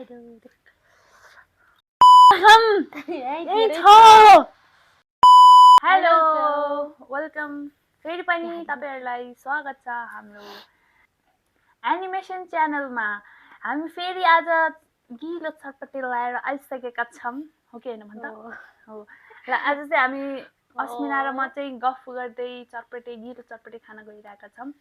Hello welcome फेरि पनि तपाईहरुलाई स्वागत छ हाम्रो एनिमेसन च्यानलमा। हामी फेरि आज गिलो चटपटे लिएर आइसकेका छौं, हो कि हैन भन्दा हो। र आज चाहिँ हामी अस्मिना र म चाहिँ गफ गर्दै चटपटे गिलो चटपटे खाना गइरहेका छौं।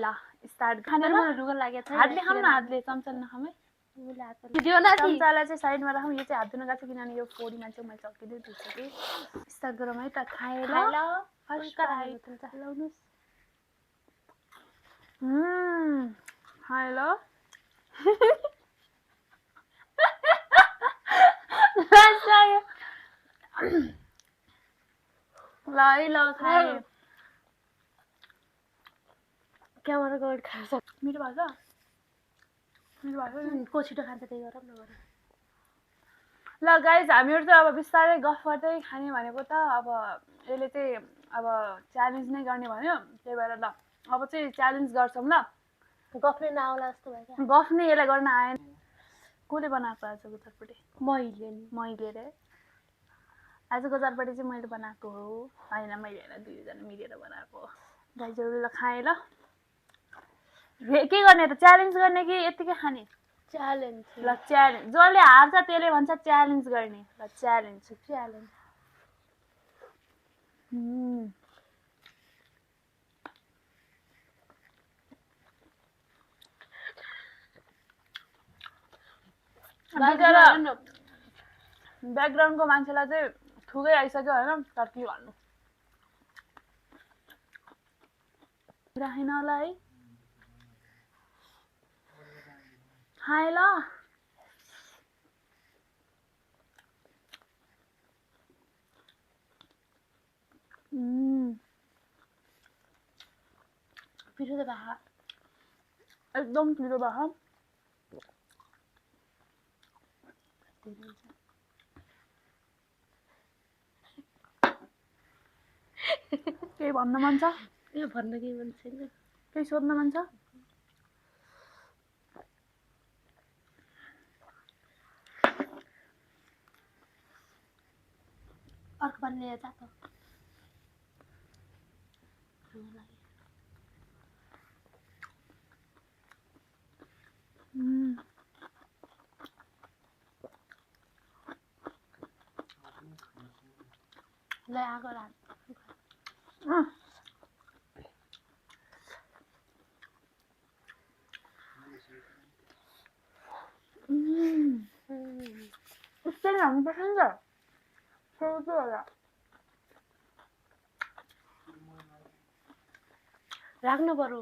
ल स्टार्ट खाना मलाई रुगा लागेछ। हातले खाऊ न, हातले चम्चा नखाऊ है। चम्चालाई चाहिँ साइडमा राखौँ। यो चाहिँ हात धुन गएको छ किनभने यो फोडी मान्छे मैले चक्किँदै धुन्छ कि। स्टार्ट गरौँ है त। खाएर फर्स्ट बाइट लाउनुस्। हेलो ल खाए क्यामेरा गर्ड खान्छ। मिठो भएको छ? मिठो भएको को छिटो खान्छ त्यही गरौँ न गरौँ। ल गाइज, हामीहरु चाहिँ अब बिस्तारै गफ गर्दै खाने भनेको त अब यसले चाहिँ अब च्यालेन्ज नै गर्ने भन्यो। त्यही भएर ल अब चाहिँ च्यालेन्ज गर्छौं। ल गफले नआउला जस्तो भयो क्या। गफ नै यसलाई गर्न आएन। कसले बनाएको आजको चटपटे? मैले रे आजको चटपटे चाहिँ मैले बनाएको हो। हैन मैले हैन, दुईजना मिलेर बनाएको हो। गाइजहरु ल खाए ल। के गर्ने त? च्यालेन्ज गर्ने कि यतिकै खाने? च्यालेन्ज। ल च्यालेन्ज। जसले हार्छ त्यसले भन्छ च्यालेन्ज गर्ने। ल च्यालेन्ज। ब्याकग्राउन्डको मान्छेलाई चाहिँ ठुकै आइसक्यो हैन, तर के भन्नु। राखेन होला है। खाए ल। पिरो त भा एकदम पिरो भयो। केही भन्न मन छ? यो भन्न केही मन छैन। केही सोध्न मन छ? अर्को पानी लिएर जा त। ले आगो राख। उसले हामी पसन्द सोच्छु होला। राख्नु पर्यो।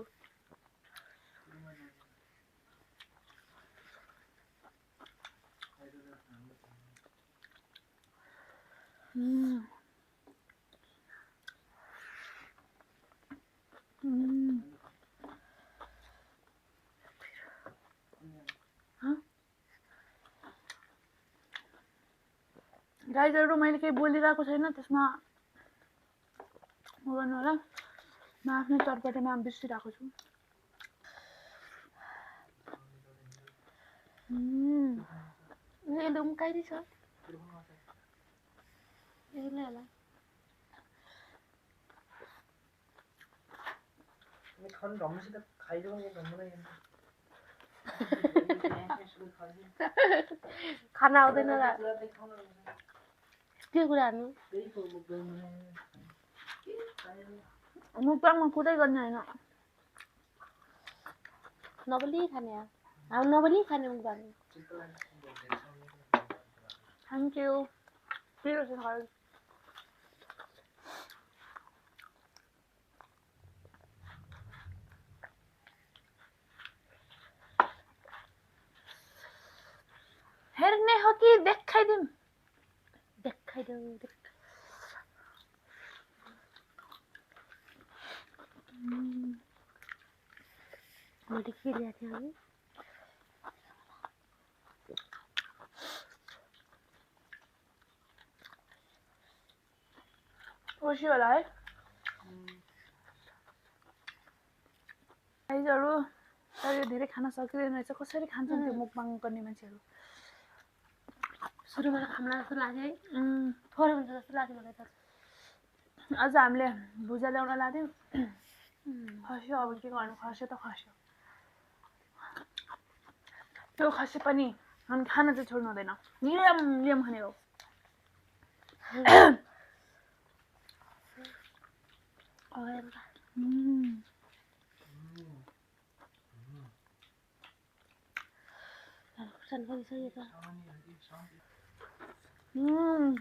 गाइजहरु मैले केही बोलिरहेको छैन, त्यसमा गर्नु होला। म आफ्नै चटपटेमा बिर्सिरहेको छु। यसले उम्काइदी छ। यसले होला। खाना आउँदैन र के कुरा हान्नु? मुक्तामा कुरै गर्ने हैन। नबोली खाने हामी नबोली खाने मुक्तामा। Thank you. पिरो छ खाऊ। हेर्ने हो कि देखाइदिउँ? देखाइदेऊ। मैले के ल्याएको थिएँ हामी? खुसी होला है। गाइजहरु तर यो धेरै खान सकिँदैन रहेछ कसरी खान्छन् त्यो मुकबाङ गर्ने मान्छेहरू सुरुमा त खाम्ला जस्तो लाग्यो है उम्, थोरै हुन्छ जस्तो लाग्यो मलाई त अझ हामीले भुजा ल्याउन लाग्यो खस्यो अब के गर्नु खस्यो त खस्यो त्यो खस्यो पनि हामी खान चाहिँ छोड्नु हुँदैन नियम नियम खाने हो उम्, खुर्सानी गरिसक्यो त उम्,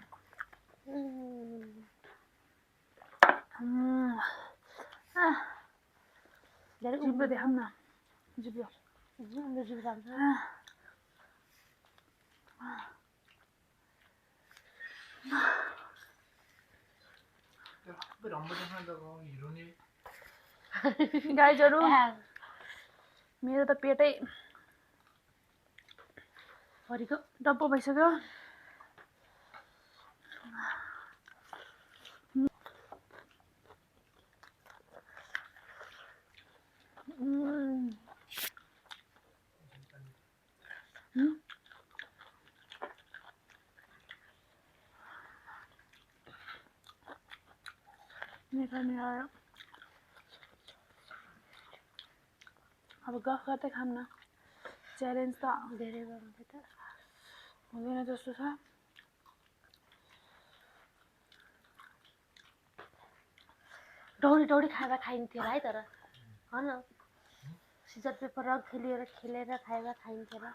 आह, धेरै जिब्रो देखाउँ न जिब्रो जिउ जान्छ आह, गाइजहरू मेरो त पेटै भरिको डब्बो भइसक्यो उम्, निकाल्ने आयो अब गफ गर्दै खाऊँ न च्यालेन्ज त धेरै बनाउँदै त हुँदैन जस्तो छ डौडी डौडी खाएर खाइन्थ्यो होला है तर होइन सिजर पेपर र खेलेर खाएर खाइन्थ्यो होला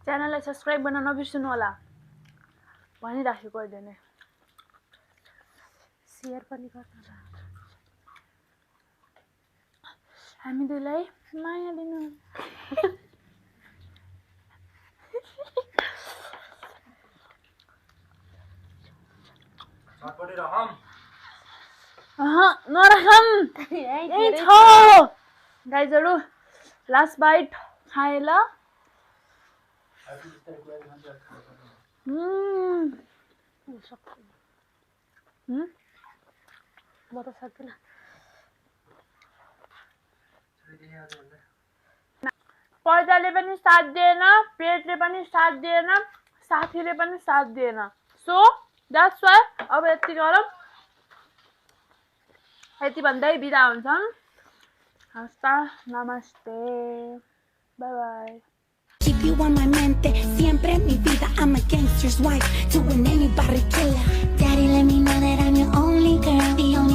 च्यानललाई सब्सक्राइब गर्न नबिर्सनु होला भनिराखेको अहिले नै सेयर पनि गर्नु होला हामी दुईलाई माया दिनु नराखम यही छ गाइजहरू लास्ट बाइट खाए ल म त सक्दिनँ पैसाले पनि साथ दिएन पेटले पनि साथ दिएन साथीले पनि साथ दिएन सो द्याट्स वाइ अब यति गरौँ यति भन्दै बिदा हुन्छौँ हस्ता नमस्ते by by Keep you on my mente, siempre en mi vida. I'm a gangster's wife to an anybody killer. Daddy, let me know that I'm your only girl, the only